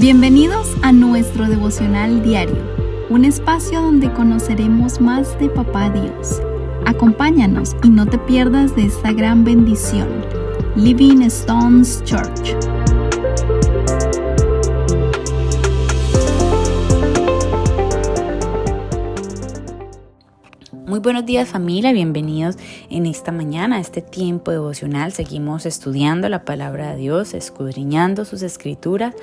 Bienvenidos a nuestro devocional diario, un espacio donde conoceremos más de Papá Dios. Acompáñanos y no te pierdas de esta gran bendición. Living Stones Church. Muy buenos días, familia, bienvenidos en esta mañana a este tiempo devocional. Seguimos estudiando la palabra de Dios, escudriñando sus escrituras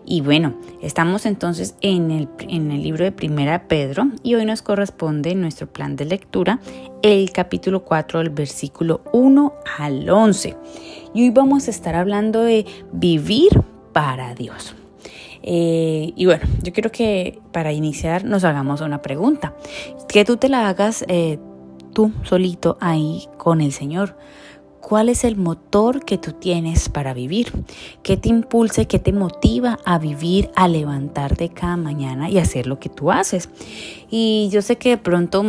y bueno, estamos entonces en el libro de Primera Pedro y hoy nos corresponde nuestro plan de lectura el capítulo 4 del versículo 1 al 11 y hoy vamos a estar hablando de vivir para Dios. Y bueno, yo quiero que para iniciar nos hagamos una pregunta, que tú te la hagas tú solito ahí con el Señor. ¿Cuál es el motor que tú tienes para vivir? ¿Qué te impulsa y qué te motiva a vivir, a levantarte cada mañana y hacer lo que tú haces? Y yo sé que de pronto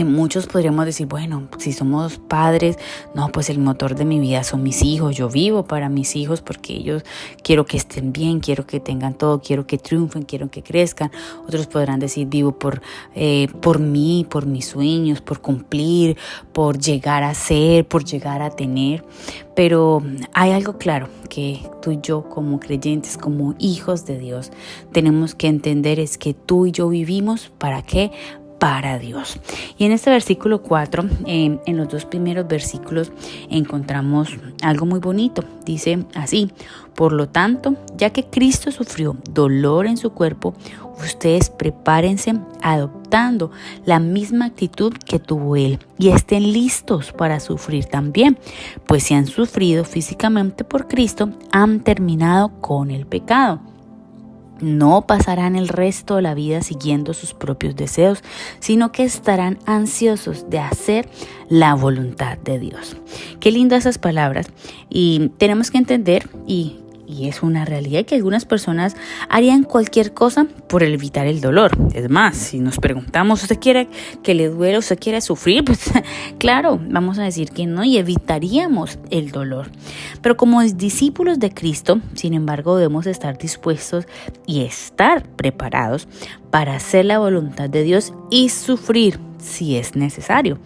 muchos podríamos decir, bueno, si somos padres, no, pues el motor de mi vida son mis hijos, yo vivo para mis hijos porque ellos quiero que estén bien, quiero que tengan todo, quiero que triunfen, quiero que crezcan. Otros podrán decir, vivo por mí, por mis sueños, por cumplir, por llegar a ser, por llegar a tener. Pero hay algo claro que tú y yo como creyentes, como hijos de Dios, tenemos que entender es que tú y yo vivimos ¿para qué? Para Dios. Y en este versículo 4, en los dos primeros versículos encontramos algo muy bonito. Dice así: por lo tanto, ya que Cristo sufrió dolor en su cuerpo, ustedes prepárense adoptando la misma actitud que tuvo Él y estén listos para sufrir también, pues si han sufrido físicamente por Cristo, han terminado con el pecado. No pasarán el resto de la vida siguiendo sus propios deseos, sino que estarán ansiosos de hacer la voluntad de Dios. Qué lindas esas palabras. Y tenemos que entender, y es una realidad, que algunas personas harían cualquier cosa por evitar el dolor. Es más, si nos preguntamos, ¿usted quiere que le duele, usted quiere sufrir? Pues claro, vamos a decir que no y evitaríamos el dolor. Pero como discípulos de Cristo, sin embargo, debemos estar dispuestos y estar preparados para hacer la voluntad de Dios y sufrir si es necesario.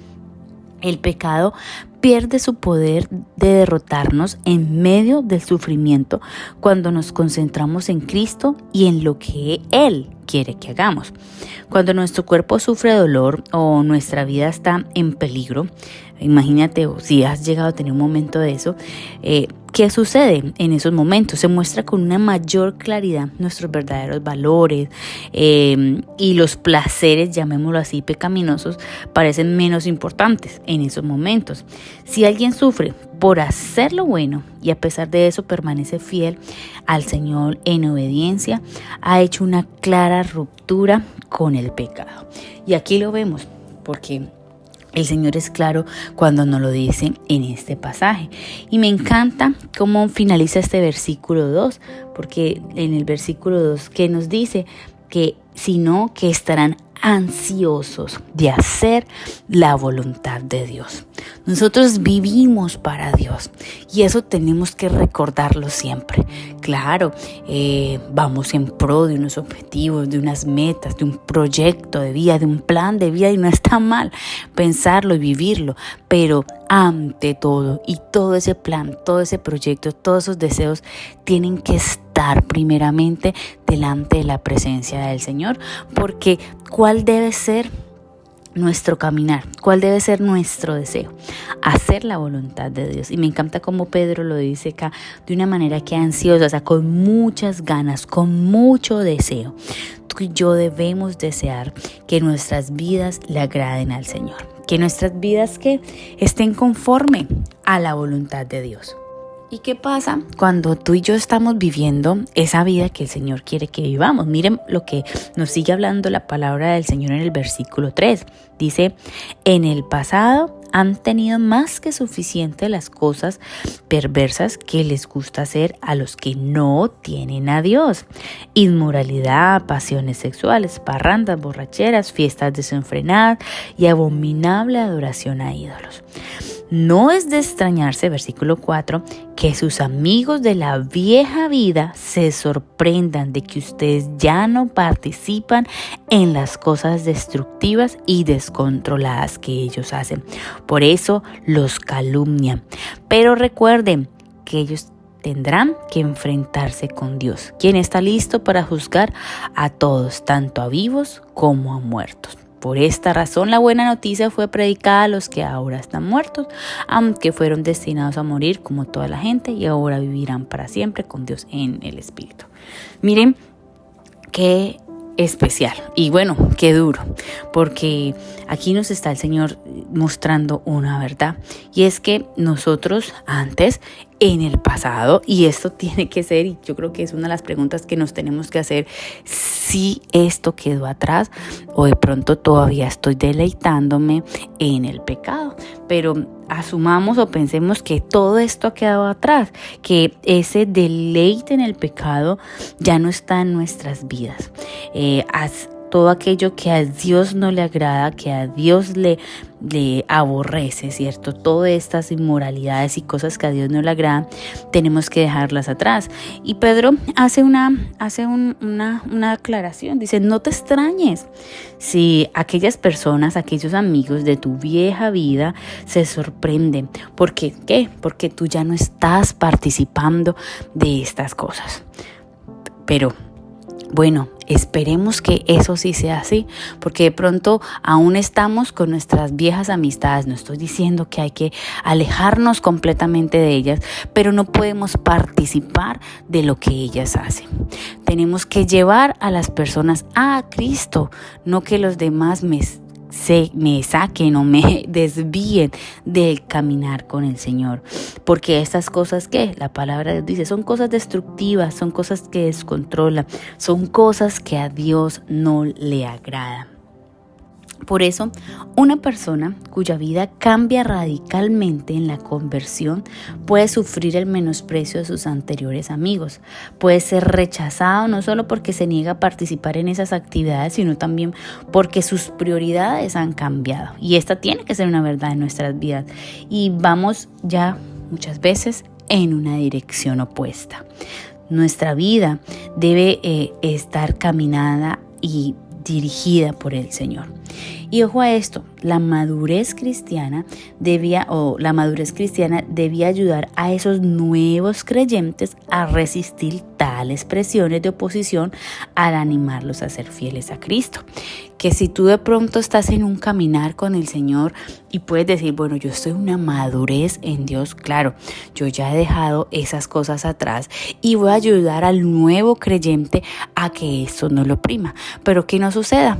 El pecado pierde su poder de derrotarnos en medio del sufrimiento cuando nos concentramos en Cristo y en lo que Él quiere que hagamos. Cuando nuestro cuerpo sufre dolor o nuestra vida está en peligro, imagínate si has llegado a tener un momento de eso, ¿qué sucede en esos momentos? Se muestra con una mayor claridad nuestros verdaderos valores y los placeres, llamémoslo así, pecaminosos, parecen menos importantes en esos momentos. Si alguien sufre por hacer lo bueno y a pesar de eso permanece fiel al Señor en obediencia, ha hecho una clara ruptura con el pecado. Y aquí lo vemos porque el Señor es claro cuando nos lo dice en este pasaje. Y me encanta cómo finaliza este versículo 2, porque en el versículo 2 que nos dice que sino que estarán ansiosos de hacer la voluntad de Dios. Nosotros vivimos para Dios y eso tenemos que recordarlo siempre. Claro, vamos en pro de unos objetivos, de unas metas, de un proyecto de vida, de un plan de vida y no está mal pensarlo y vivirlo, pero ante todo y todo ese plan, todo ese proyecto, todos esos deseos tienen que estar primeramente delante de la presencia del Señor, porque ¿cuál debe ser nuestro caminar? ¿Cuál debe ser nuestro deseo? Hacer la voluntad de Dios. Y me encanta cómo Pedro lo dice acá de una manera que ansiosa, o sea, con muchas ganas, con mucho deseo. Tú y yo debemos desear que nuestras vidas le agraden al Señor, que nuestras vidas que estén conforme a la voluntad de Dios. ¿Y qué pasa cuando tú y yo estamos viviendo esa vida que el Señor quiere que vivamos? Miren lo que nos sigue hablando la palabra del Señor en el versículo 3. Dice, en el pasado han tenido más que suficiente las cosas perversas que les gusta hacer a los que no tienen a Dios. Inmoralidad, pasiones sexuales, parrandas, borracheras, fiestas desenfrenadas y abominable adoración a ídolos. No es de extrañarse, versículo 4, que sus amigos de la vieja vida se sorprendan de que ustedes ya no participan en las cosas destructivas y descontroladas que ellos hacen. Por eso los calumnian. Pero recuerden que ellos tendrán que enfrentarse con Dios, quien está listo para juzgar a todos, tanto a vivos como a muertos. Por esta razón, la buena noticia fue predicada a los que ahora están muertos, aunque fueron destinados a morir como toda la gente y ahora vivirán para siempre con Dios en el Espíritu. Miren qué especial y bueno, qué duro, porque aquí nos está el Señor mostrando una verdad, y es que nosotros antes, en el pasado, y esto tiene que ser, y yo creo que es una de las preguntas que nos tenemos que hacer, si esto quedó atrás o de pronto todavía estoy deleitándome en el pecado, pero asumamos o pensemos que todo esto ha quedado atrás, que ese deleite en el pecado ya no está en nuestras vidas. Todo aquello que a Dios no le agrada, que a Dios le aborrece, ¿cierto? Todas estas inmoralidades y cosas que a Dios no le agradan, tenemos que dejarlas atrás. Y Pedro hace una aclaración, dice, no te extrañes si aquellas personas, aquellos amigos de tu vieja vida se sorprenden. ¿Por qué? ¿Qué? Porque tú ya no estás participando de estas cosas. Pero bueno, esperemos que eso sí sea así, porque de pronto aún estamos con nuestras viejas amistades. No estoy diciendo que hay que alejarnos completamente de ellas, pero no podemos participar de lo que ellas hacen. Tenemos que llevar a las personas a Cristo, no que los demás me saquen o me desvíen del caminar con el Señor, porque estas cosas que la palabra de Dios dice son cosas destructivas, son cosas que descontrolan, son cosas que a Dios no le agradan. Por eso, una persona cuya vida cambia radicalmente en la conversión puede sufrir el menosprecio de sus anteriores amigos. Puede ser rechazado no solo porque se niega a participar en esas actividades, sino también porque sus prioridades han cambiado. Y esta tiene que ser una verdad en nuestras vidas. Y vamos ya muchas veces en una dirección opuesta. Nuestra vida debe estar caminada y dirigida por el Señor. Y ojo a esto, la madurez cristiana debía ayudar a esos nuevos creyentes a resistir tales presiones de oposición al animarlos a ser fieles a Cristo. Que si tú de pronto estás en un caminar con el Señor y puedes decir, bueno, yo estoy en una madurez en Dios, claro, yo ya he dejado esas cosas atrás y voy a ayudar al nuevo creyente a que eso no lo oprima, pero que no suceda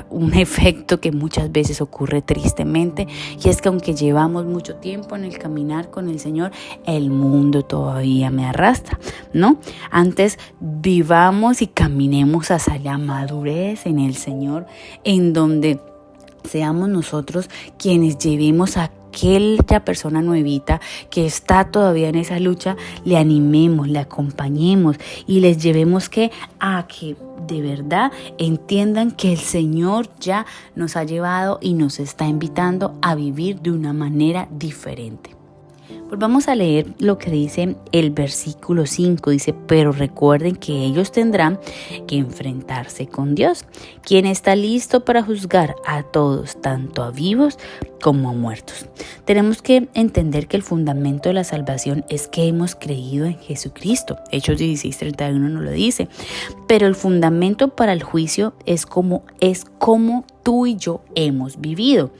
un efecto que muchas veces ocurre tristemente, y es que aunque llevamos mucho tiempo en el caminar con el Señor, el mundo todavía me arrastra, ¿no? Antes vivamos y caminemos hacia la madurez en el Señor, en donde seamos nosotros quienes llevemos a aquella persona nuevita que está todavía en esa lucha, le animemos, le acompañemos y les llevemos a que de verdad entiendan que el Señor ya nos ha llevado y nos está invitando a vivir de una manera diferente. Pues vamos a leer lo que dice el versículo 5, dice, pero recuerden que ellos tendrán que enfrentarse con Dios, quien está listo para juzgar a todos, tanto a vivos como a muertos. Tenemos que entender que el fundamento de la salvación es que hemos creído en Jesucristo. Hechos 16:31 nos lo dice, pero el fundamento para el juicio es como tú y yo hemos vivido.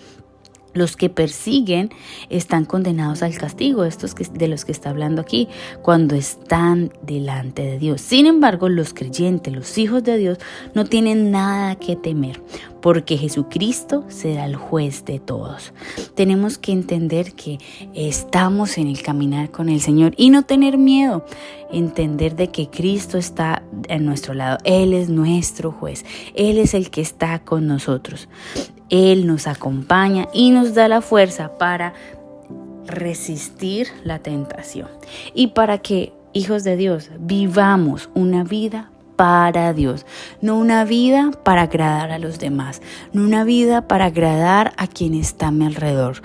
Los que persiguen están condenados al castigo, estos de los que está hablando aquí, cuando están delante de Dios. Sin embargo, los creyentes, los hijos de Dios, no tienen nada que temer, porque Jesucristo será el juez de todos. Tenemos que entender que estamos en el caminar con el Señor y no tener miedo, entender de que Cristo está a nuestro lado. Él es nuestro juez, Él es el que está con nosotros. Él nos acompaña y nos da la fuerza para resistir la tentación y para que, hijos de Dios, vivamos una vida para Dios, no una vida para agradar a los demás, no una vida para agradar a quien está a mi alrededor,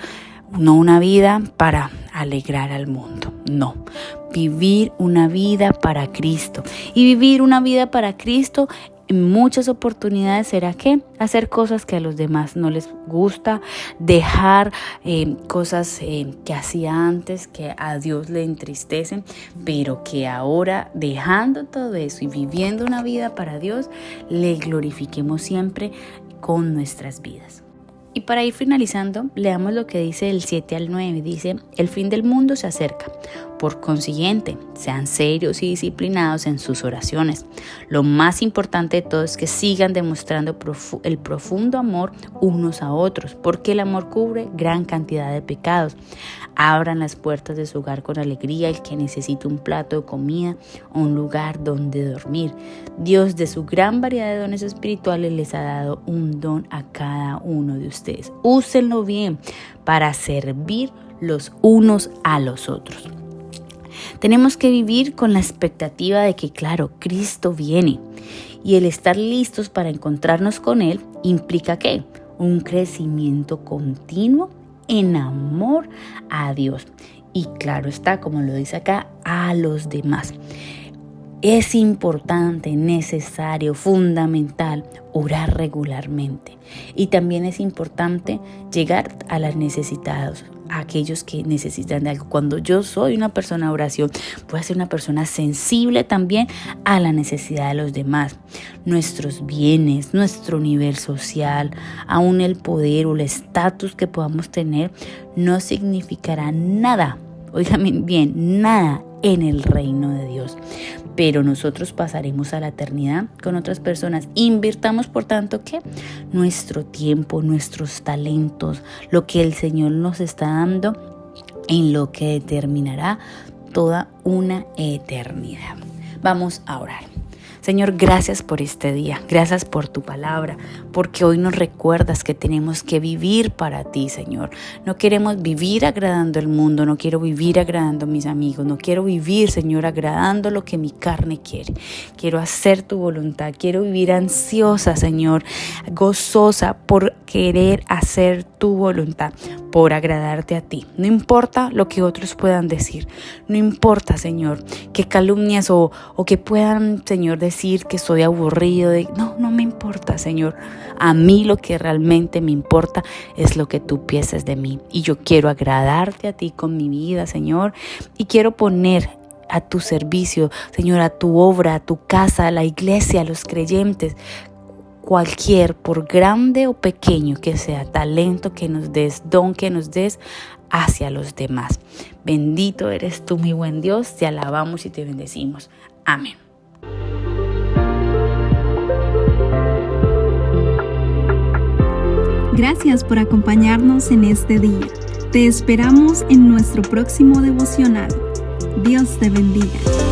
no una vida para alegrar al mundo, no, vivir una vida para Cristo. Y vivir una vida para Cristo en muchas oportunidades será que hacer cosas que a los demás no les gusta, dejar cosas que hacía antes que a Dios le entristecen, pero que ahora, dejando todo eso y viviendo una vida para Dios, le glorifiquemos siempre con nuestras vidas. Y para ir finalizando, leamos lo que dice del 7 al 9. Dice: el fin del mundo se acerca. Por consiguiente, sean serios y disciplinados en sus oraciones. Lo más importante de todo es que sigan demostrando el profundo amor unos a otros, porque el amor cubre gran cantidad de pecados. Abran las puertas de su hogar con alegría el que necesite un plato de comida o un lugar donde dormir. Dios, de su gran variedad de dones espirituales, les ha dado un don a cada uno de ustedes. Úsenlo bien para servir los unos a los otros. Tenemos que vivir con la expectativa de que, claro, Cristo viene, y el estar listos para encontrarnos con Él implica ¿qué? Un crecimiento continuo en amor a Dios y, claro está, como lo dice acá, a los demás. Es importante, necesario, fundamental orar regularmente, y también es importante llegar a los necesitados, a aquellos que necesitan de algo. Cuando yo soy una persona de oración, voy a ser una persona sensible también a la necesidad de los demás. Nuestros bienes, nuestro nivel social, aún el poder o el estatus que podamos tener, no significará nada, óigame bien, nada en el reino de Dios. Pero nosotros pasaremos a la eternidad con otras personas. Invirtamos, por tanto, ¿qué? Nuestro tiempo, nuestros talentos, lo que el Señor nos está dando, en lo que determinará toda una eternidad. Vamos a orar. Señor, gracias por este día, gracias por tu palabra, porque hoy nos recuerdas que tenemos que vivir para ti, Señor. No queremos vivir agradando al mundo, no quiero vivir agradando a mis amigos, no quiero vivir, Señor, agradando lo que mi carne quiere. Quiero hacer tu voluntad, quiero vivir ansiosa, Señor, gozosa por querer hacer tu voluntad, por agradarte a ti. No importa lo que otros puedan decir, no importa, Señor, que calumnias o que puedan, Señor, decir que soy aburrido. No me importa, Señor. A mí lo que realmente me importa es lo que tú piensas de mí. Y yo quiero agradarte a ti con mi vida, Señor. Y quiero poner a tu servicio, Señor, a tu obra, a tu casa, a la iglesia, a los creyentes, cualquier, por grande o pequeño que sea, talento que nos des, don que nos des hacia los demás. Bendito eres tú, mi buen Dios. Te alabamos y te bendecimos. Amén. Gracias por acompañarnos en este día. Te esperamos en nuestro próximo devocional. Dios te bendiga.